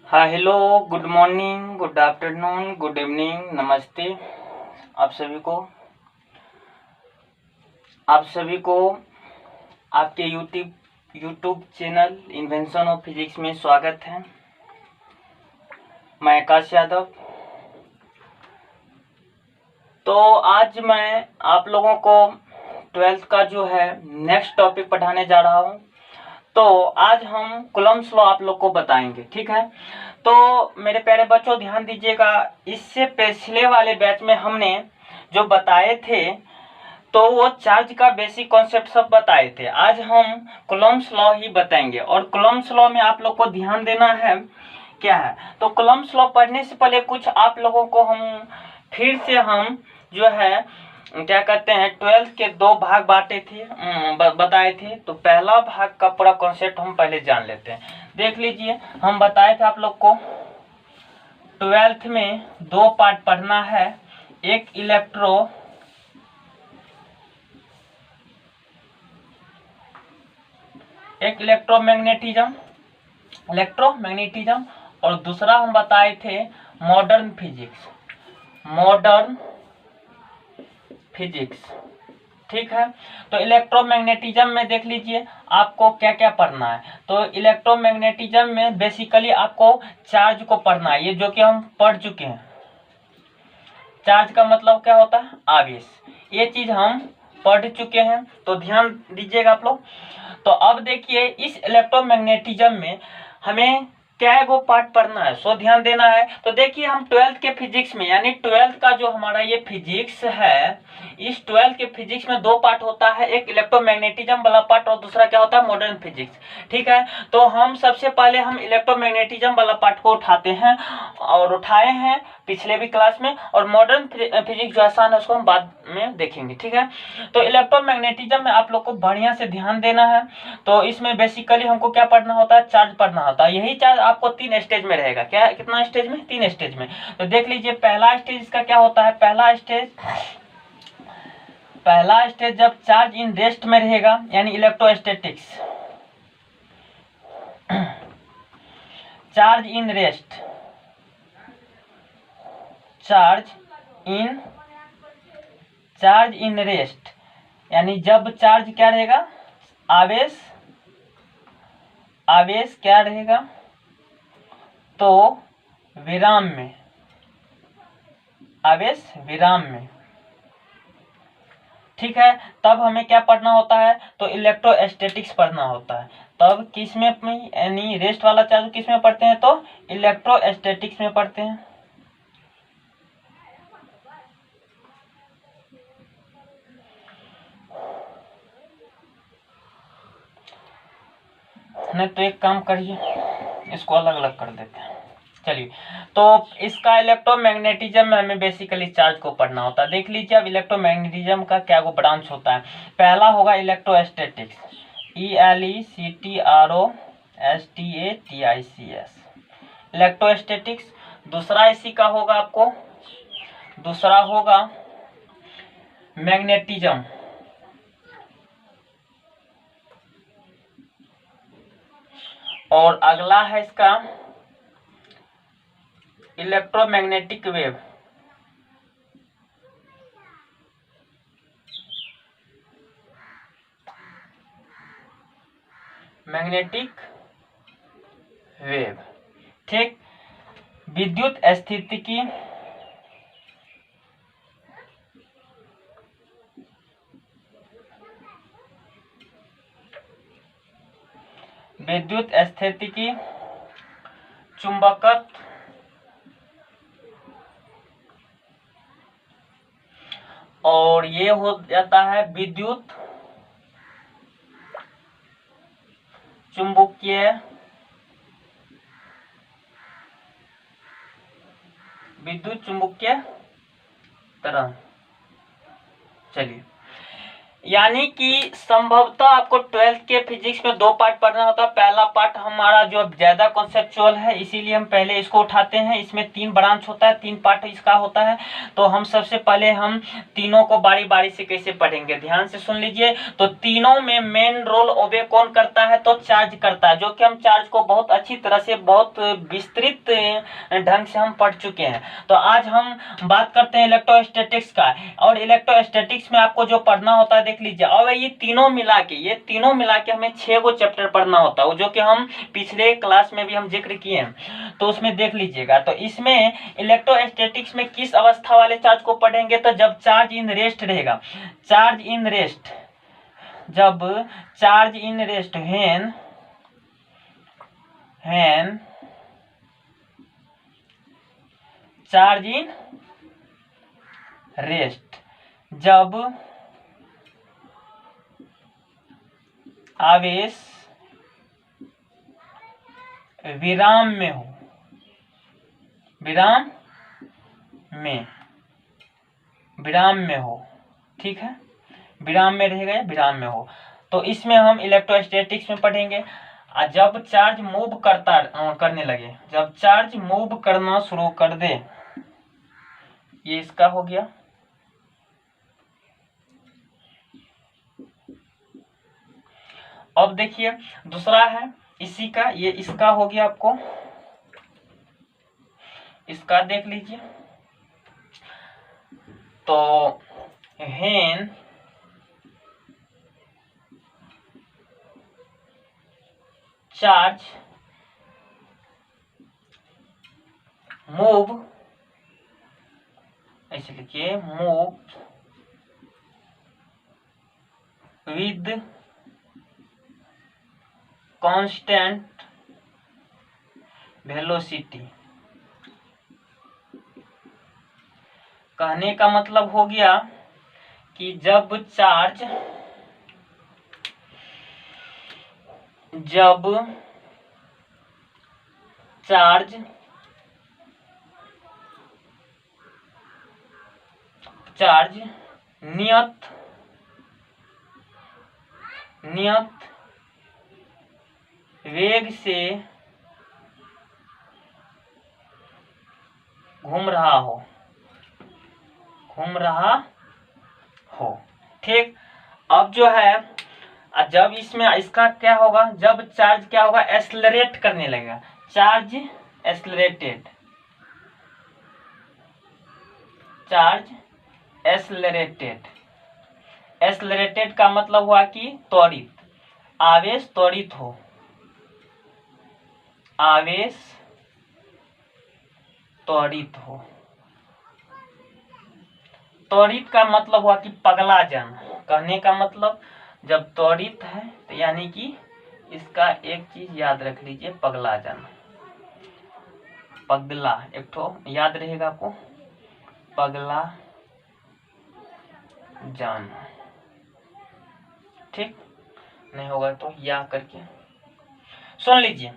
हाँ, hello, good morning, good afternoon, good evening, नमस्ते। आप सभी को आप सभी को आपके YouTube channel invention of physics में स्वागत है। मैं आकाश यादव। तो आज मैं आप लोगों को 12th का जो है नेक्स्ट टॉपिक पढ़ाने जा रहा हूँ। तो आज हम कूलम्ब्स लॉ आप लोग को बताएंगे, ठीक है। तो मेरे प्यारे बच्चों ध्यान दीजिएगा, इससे पिछले वाले बैच में हमने जो बताए थे तो वो चार्ज का बेसिक कॉन्सेप्ट सब बताए थे। आज हम कूलम्ब्स लॉ ही बताएंगे और कूलम्ब्स लॉ में आप लोग को ध्यान देना है क्या है। तो कूलम्ब्स लॉ पढ़ने से पहले कुछ आप लोगों को फिर से हम जो है क्या कहते हैं 12th के 2 भाग बांटे थे, बताए थे। तो पहला भाग का पूरा कॉन्सेप्ट हम पहले जान लेते हैं। देख लीजिए, हम बताए थे आप लोग को 12th में 2 पार्ट पढ़ना है। एक इलेक्ट्रोमैग्नेटिज्म और दूसरा हम बताए थे मॉडर्न फिजिक्स, ठीक है। तो इलेक्ट्रोमैग्नेटिज्म में देख लीजिए आपको क्या क्या पढ़ना है। तो इलेक्ट्रोमैग्नेटिज्म में बेसिकली आपको चार्ज को पढ़ना है, ये जो कि हम पढ़ चुके हैं। चार्ज का मतलब क्या होता है? आवेश। ये चीज हम पढ़ चुके हैं, तो ध्यान दीजिएगा आप लोग। तो अब देखिए, इस इलेक्ट्रोमैग्नेटिज्म में हमें क्या वो पार्ट पढ़ना है, सो ध्यान देना है। तो देखिए, हम 12th के फिजिक्स में यानी 12th का जो हमारा ये फिजिक्स है, इस 12th के फिजिक्स में 2 पार्ट होता है, एक इलेक्ट्रोमैग्नेटिज्म वाला पार्ट और दूसरा क्या होता है? मॉडर्न फिजिक्स, ठीक है। तो हम सबसे पहले हम इलेक्ट्रोमैग्नेटिज्म वाला पार्ट को उठाते हैं और उठाए हैं पिछले भी क्लास में, और मॉडर्न फिजिक्स जो आसान है उसको हम बाद में देखेंगे, ठीक है। तो इलेक्ट्रोमैग्नेटिज्म में आप लोग को बढ़िया से ध्यान देना है। तो इसमें बेसिकली हमको क्या पढ़ना होता है? चार्ज पढ़ना होता है। यही चार्ज आपको 3 स्टेज में रहेगा। क्या, कितना स्टेज में? 3 स्टेज में। तो देख लीजिए, पहला स्टेज इसका क्या होता है? पहला स्टेज जब चार्ज इन रेस्ट में रहेगा, यानी इलेक्ट्रोस्टैटिक्स। चार्ज इन रेस्ट यानी जब चार्ज क्या रहेगा? आवेश क्या रहेगा? तो विराम में, आवेश विराम में, ठीक है। तब हमें क्या पढ़ना होता है? तो इलेक्ट्रोस्टैटिक्स पढ़ना होता है। तब किस में, यानी रेस्ट वाला चार्ज किस में पढ़ते हैं? तो इलेक्ट्रोस्टैटिक्स में पढ़ते हैं। नहीं तो एक काम करिए, इसको अलग अलग कर देते हैं। चलिए, तो इसका इलेक्ट्रोमैग्नेटिज्म में हमें बेसिकली चार्ज को पढ़ना होता है। देख लीजिए, अब इलेक्ट्रोमैग्नेटिज्म का क्या वो ब्रांच होता है। पहला होगा इलेक्ट्रोस्टैटिक्स, ELECTROSTATICS, इलेक्ट्रोस्टैटिक्स। दूसरा इसी का होगा आपको, दूसरा होगा मैग्नेटिज्म, और अगला है इसका इलेक्ट्रोमैग्नेटिक वेव। मैग्नेटिक वेव, ठीक। विद्युत स्थितिकी, चुंबकत्व, और ये हो जाता है विद्युत चुंबकीय तरंग। चलिए, यानी कि संभवतः आपको 12th के फिजिक्स में 2 पार्ट पढ़ना होता है। पहला पार्ट हमारा जो ज्यादा कॉन्सेप्चुअल है, इसीलिए हम पहले इसको उठाते हैं। इसमें 3 ब्रांच होता है, 3 पार्ट इसका होता है। तो हम सबसे पहले हम तीनों को बारी बारी से कैसे पढ़ेंगे, ध्यान से सुन लीजिए। तो तीनों में मेन रोल ओबे कौन करता है, तो चार्ज करता है, जो कि हम चार्ज को बहुत अच्छी तरह से, बहुत विस्तृत ढंग से हम पढ़ चुके हैं। तो आज हम बात करते हैं इलेक्ट्रोस्टैटिक्स का। और इलेक्ट्रोस्टैटिक्स में आपको जो पढ़ना होता है देख लीजिए। और ये तीनों मिला के हमें 6 गो चैप्टर पढ़ना होता है, जो कि हम पिछले क्लास में भी हम जिक्र किए हैं, तो उसमें देख लीजिएगा। तो इसमें इलेक्ट्रोस्टैटिक्स में किस अवस्था वाले चार्ज को पढ़ेंगे, तो जब चार्ज इन रेस्ट रहेगा, चार्ज इन रेस्ट, जब चार्ज इन रेस्ट, हैन चार्ज इन रेस्ट, जब आवेश विराम में हो, विराम में हो, ठीक है, विराम में रहेगा या विराम में हो। तो इसमें हम इलेक्ट्रोस्टैटिक्स में पढ़ेंगे। जब चार्ज मूव करने लगे, जब चार्ज मूव करना शुरू कर दे, ये इसका हो गया। अब देखिए दूसरा है इसी का, ये इसका हो गया, आपको इसका देख लीजिए। तो हेन चार्ज मूव, ऐसे लिखिए, मूव विद कांस्टेंट वेलोसिटी। कहने का मतलब हो गया कि जब चार्ज नियत वेग से घूम रहा हो, ठीक। अब जो है, जब इसमें इसका क्या होगा, जब चार्ज क्या होगा, एक्सेलरेट करने लगेगा, चार्ज एक्सेलरेटेड का मतलब हुआ कि त्वरित, आवेश त्वरित हो, त्वरित का मतलब हुआ कि पगला जाना। कहने का मतलब जब त्वरित है तो यानी कि इसका एक चीज याद रख लीजिए, पगला जाना, पगला, एक ठो याद रहेगा आपको, पगला जाना, ठीक। नहीं होगा तो या करके सुन लीजिए।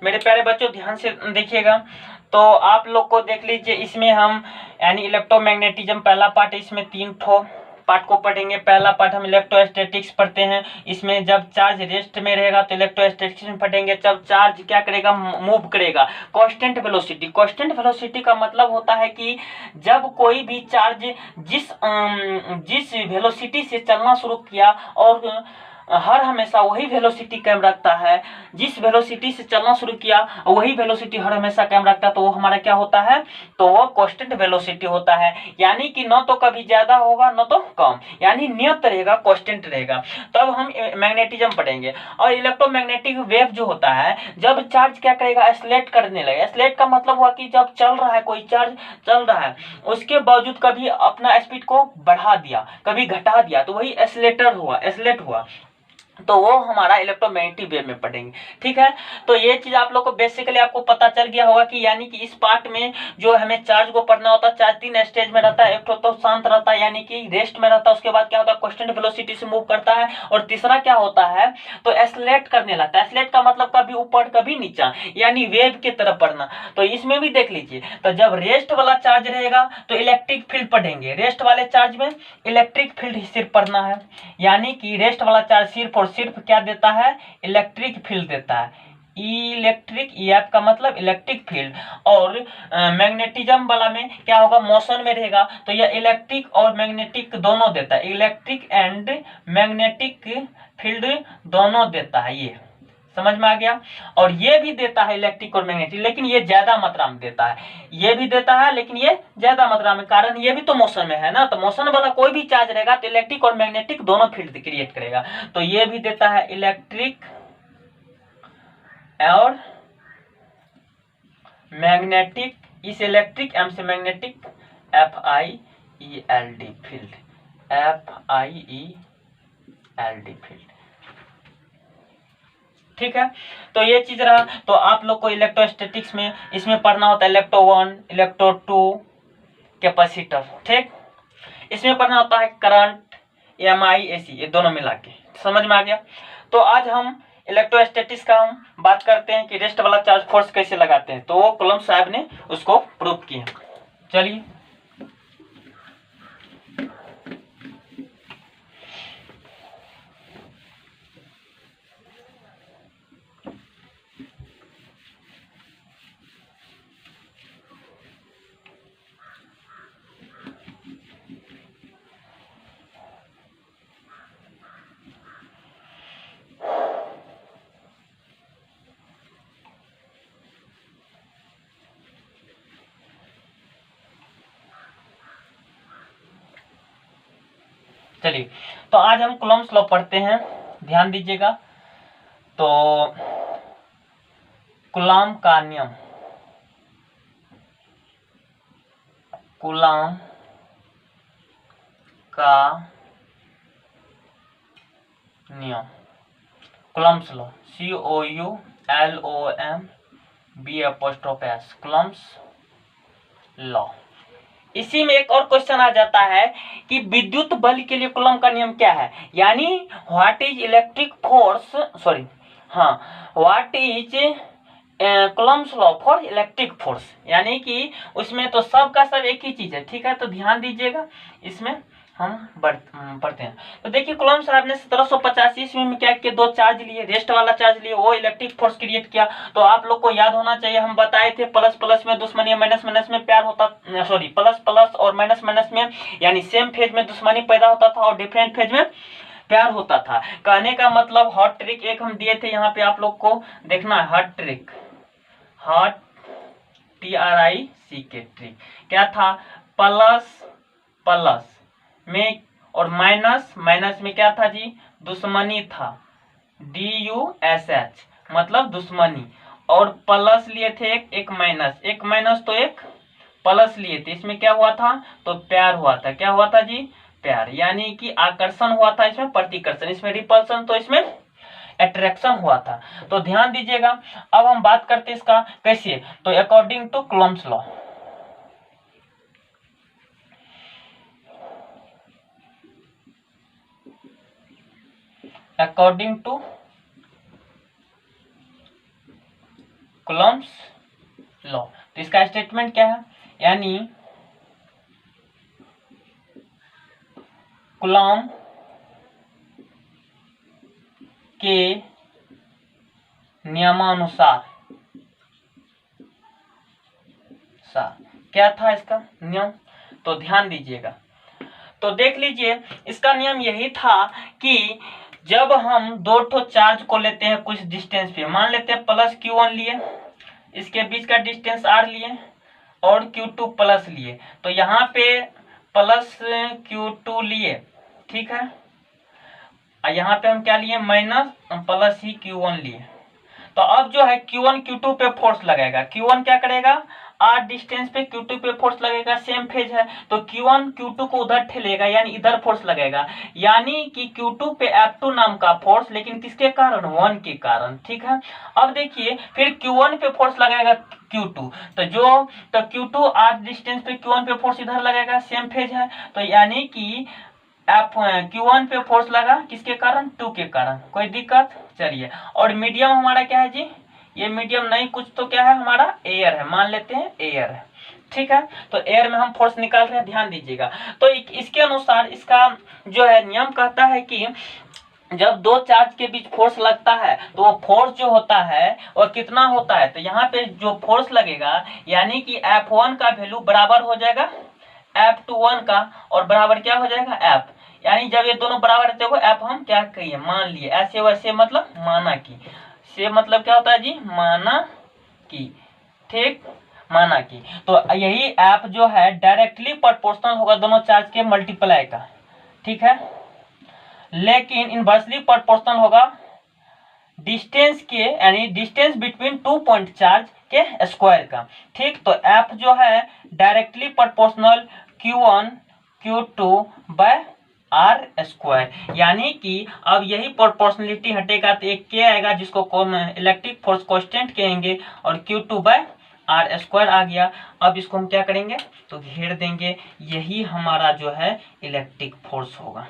मेरे प्यारे बच्चों ध्यान से देखिएगा। तो आप लोग को देख लीजिए, इसमें हम यानी इलेक्ट्रोमैग्नेटिज्म पहला पार्ट, इसमें 3 ठो पार्ट को पढ़ेंगे। पहला पार्ट हम इलेक्ट्रोस्टैटिक्स पढ़ते हैं, इसमें जब चार्ज रेस्ट में रहेगा तो इलेक्ट्रोस्टैटिक्स में पढ़ेंगे। जब चार्ज क्या करेगा, मूव करेगा, कांस्टेंट वेलोसिटी का मतलब होता है कि जब कोई भी चार्ज जिस वेलोसिटी से चलना शुरू किया, और हर हमेशा वही वेलोसिटी कायम रखता है, जिस वेलोसिटी से चलना शुरू किया वही वेलोसिटी हर हमेशा कायम रखता है, तो वो हमारा क्या होता है, तो वो कांस्टेंट वेलोसिटी होता है। यानी कि न तो कभी ज्यादा होगा न तो कम, यानी नियत रहेगा, कांस्टेंट रहेगा। तब हम मैग्नेटिज्म पढ़ेंगे। और इलेक्ट्रोमैग्नेटिक वेव जो होता है, जब चार्ज क्या करेगा, एक्सेलरेट करने लगेगा। एक्सेलरेट का मतलब हुआ कि जब चल रहा है, कोई चार्ज चल रहा है, उसके बावजूद कभी अपना स्पीड को बढ़ा दिया, कभी घटा दिया, तो वही एक्सेलरेट हुआ। तो वो हमारा इलेक्ट्रोमैग्नेटिक वेव में पढ़ेंगे। ठीक है, तो ये चीज आप लोग को बेसिकली आपको पता चल गया होगा कि यानी कि इस पार्ट में जो हमें चार्ज को पढ़ना होता है, चार्ज 3 स्टेज में रहता है। एक तो शांत रहता है यानी कि रेस्ट में रहता है, उसके बाद क्या होता है कांस्टेंट वेलोसिटी से मूव करता है, और तीसरा क्या होता है तो एक्सेलरेट करने लगता है। एक्सेलरेट का मतलब कभी ऊपर कभी नीचा, यानी वेव की तरफ पढ़ना। तो इसमें भी देख लीजिए, तो जब रेस्ट वाला चार्ज रहेगा तो इलेक्ट्रिक फील्ड पढ़ेंगे, रेस्ट वाले चार्ज में इलेक्ट्रिक फील्ड सिर्फ पढ़ना है, यानी कि रेस्ट वाला चार्ज सिर्फ और सिर्फ क्या देता है, इलेक्ट्रिक फील्ड देता है। इलेक्ट्रिक, ईएफ का मतलब इलेक्ट्रिक फील्ड, और मैग्नेटिज्म वाला में क्या होगा, मोशन में रहेगा, तो यह इलेक्ट्रिक और मैग्नेटिक दोनों देता है, इलेक्ट्रिक एंड मैग्नेटिक फील्ड दोनों देता है। ये समझ में आ गया। और ये भी देता है इलेक्ट्रिक और मैग्नेटिक, लेकिन ये ज्यादा मात्रा में देता है, ये भी देता है लेकिन ये ज्यादा मात्रा में, कारण ये भी तो मोशन में है ना, तो मोशन वाला कोई भी चार्ज रहेगा तो इलेक्ट्रिक और मैग्नेटिक दोनों फील्ड क्रिएट करेगा। तो ये भी देता है इलेक्ट्रिक और मैग्नेटिक, इस इलेक्ट्रिक एम से magnetic, FIELD field, FIELD field. ठीक है, तो ये चीज रहा। तो आप लोग को इलेक्ट्रोस्टैटिक्स में इसमें पढ़ना होता है इलेक्ट्रो 1, इलेक्ट्रो 2, कैपेसिटर। ठीक, इसमें पढ़ना होता है करंट, EMI, AC, ये दोनों मिला के। समझ में आ गया। तो आज हम इलेक्ट्रोस्टैटिक्स का हम बात करते हैं कि रेस्ट वाला चार्ज फोर्स कैसे लगाते हैं, तो वो कूलम्ब साहब ने उसको प्रूव किया। चलिए, चलिए, तो आज हम कूलम्ब्स लॉ पढ़ते हैं, ध्यान दीजिएगा। तो कूलम्ब का नियम, कूलम्ब का नियम, Coulomb's law, COULOMB', Coulomb's law. इसी में एक और क्वेश्चन आ जाता है कि विद्युत बल के लिए कूलम्ब का नियम क्या है, यानी what is electric force, sorry हाँ, what is Coulomb's law for electric force, यानी कि उसमें तो सब का सब एक ही चीज है। ठीक है, तो ध्यान दीजिएगा, इसमें हम पढ़ते हैं। तो देखिए, कूलम्ब साहब ने 1785 ईस्वी में क्या किया, दो चार्ज लिए, रेस्ट वाला चार्ज लिए, वो इलेक्ट्रिक फोर्स क्रिएट किया। तो आप लोग को याद होना चाहिए, हम बताए थे प्लस प्लस में दुश्मनी, माइनस माइनस में प्यार होता, सॉरी प्लस प्लस और माइनस माइनस में, यानी सेम फेज में दुश्मनी पैदा होता था और डिफरेंट फेज में प्यार होता था। कहने का मतलब हॉट ट्रिक एक हम दिए थे, यहाँ पे आप लोग को देखना है, hot trick, hot TRICK trick क्या था, प्लस प्लस में और माइनस माइनस में क्या था जी, दुश्मनी था, DUSH मतलब दुश्मनी, और प्लस लिए थे एक माइनस, एक माइनस तो एक प्लस लिए थे, इसमें क्या हुआ था तो प्यार हुआ था। क्या हुआ था जी, प्यार, यानी कि आकर्षण हुआ था, इसमें प्रतिकर्षण, इसमें रिपल्सन, तो इसमें अट्रैक्शन हुआ था। तो ध्यान दीजिएगा। अब हम बात करते हैं इसका कैसे, तो according to Coulomb's law, according to Coulomb's law, तो इसका स्टेटमेंट क्या है, यानी कूलम्ब के नियमानुसार, क्या था इसका नियम, तो ध्यान दीजिएगा। तो देख लीजिए, इसका नियम यही था कि जब हम दो ठो चार्ज को लेते हैं कुछ डिस्टेंस पे, मान लेते हैं प्लस Q1 लिए, इसके बीच का डिस्टेंस R लिए और Q2 प्लस लिए, तो यहाँ पे प्लस Q2 लिए, ठीक है, यहाँ पे हम क्या लिए माइनस प्लस ही Q1 लिए। तो अब जो है Q1 Q2 पे फोर्स लगेगा, Q1 क्या करेगा, आर डिस्टेंस पे Q2 पे फोर्स लगेगा, सेम फेज है तो Q1 Q2 को उधर ठेलेगा यानी इधर फोर्स लगेगा, यानी कि Q2 पे F2 नाम का फोर्स, लेकिन किसके कारण, 1 के कारण। ठीक है, अब देखिए फिर Q1 पे फोर्स लगेगा Q2, तो Q2 आर डिस्टेंस पे Q1 पे फोर्स इधर लगेगा, सेम फेज है, तो यानी कि Q1 पे फोर्स लगा किसके कारण, 2 के कारण। कोई दिक्कत, चलिए। और मीडियम हमारा क्या है जी, ये मीडियम नहीं कुछ तो क्या है हमारा, एयर है, मान लेते हैं एयर है। ठीक है, तो एयर में हम फोर्स निकाल रहे हैं, ध्यान दीजिएगा। तो इसके अनुसार इसका जो है नियम कहता है कि जब दो चार्ज के बीच फोर्स लगता है तो वो फोर्स जो होता है वो कितना होता है, तो यहाँ पे जो फोर्स लगेगा यानी कि F1 का वैल्यू बराबर हो जाएगा F21 का, और बराबर क्या हो जाएगा F, यानी जब ये दोनों बराबर है, देखो F हम क्या कहिए, मान लिए, ऐसे वैसे मतलब माना की, से मतलब क्या होता है जी, माना की। ठीक, माना की, तो यही F जो है डायरेक्टली प्रोपोर्शनल होगा दोनों चार्ज के मल्टीप्लाई का। ठीक है, लेकिन इनवर्सली प्रोपोर्शनल होगा डिस्टेंस के, यानी डिस्टेंस बिटवीन 2 पॉइंट चार्ज के स्क्वायर का। ठीक, तो F जो है directly proportional Q1 Q2 by R square, यानी कि अब यही प्रोपोर्शनलिटी हटेगा तो एक के आएगा जिसको इलेक्ट्रिक फोर्स कांस्टेंट कहेंगे, और Q2 बाय आर स्क्वायर आ गया। अब इसको हम क्या करेंगे, तो घेर देंगे, यही हमारा जो है इलेक्ट्रिक फोर्स होगा।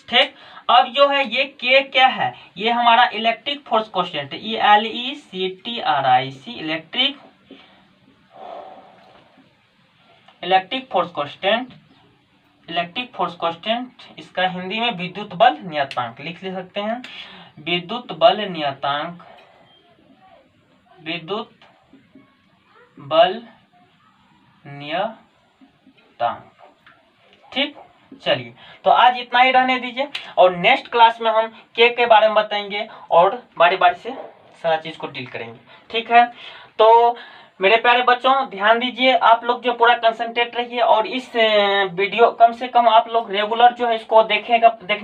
ठीक, अब जो है ये के क्या है, ये हमारा electric force constant, ELECTRIC, electric force constant, electric force constant, इसका हिंदी में विद्युत बल नियतांक लिख सकते हैं, विद्युत बल नियतांक, विद्युत बल नियतांक। ठीक, चलिए, तो आज इतना ही रहने दीजिए, और नेक्स्ट क्लास में हम के बारे में बताएंगे और बारी बारी से सारा चीज को डील करेंगे। ठीक है, तो मेरे प्यारे बच्चों ध्यान दीजिए, आप लोग जो पूरा कंसंट्रेट रहिए, और इस वीडियो कम से कम आप लोग रेगुलर जो है इसको देखने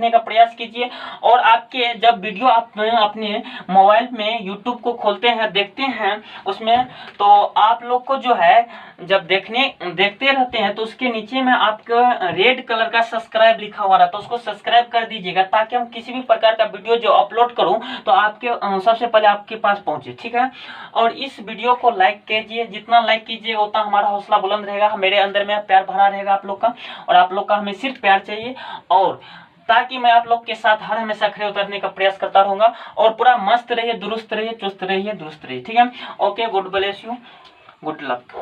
का प्रयास कीजिए। और आपके जब वीडियो आप अपने मोबाइल में यूट्यूब को खोलते हैं, देखते हैं उसमें, तो आप लोग को जो है जब देखते रहते हैं तो उसके नीचे में आपका रेड कलर का सब्सक्राइब लिखा हुआ रहता है, तो उसको सब्सक्राइब कर दीजिएगा, ताकि हम किसी भी प्रकार का वीडियो जो अपलोड करूं तो आपके सबसे पहले आपके पास पहुंचे। ठीक है, और इस वीडियो को लाइक कीजिए, जितना लाइक कीजिएगा उतना हमारा हौसला बुलंद रहेगा, मेरे अंदर में प्यार भरा रहेगा आप लोग का, और आप लोग का हमें सिर्फ प्यार चाहिए, और ताकि मैं आप लोग के साथ हर हमेशा खड़े उतरने का प्रयास करता रहूंगा। और पूरा मस्त रहिए, दुरुस्त रहिए, चुस्त रहिए, दुरुस्त रहिए। ठीक है, okay, good bless you, good luck.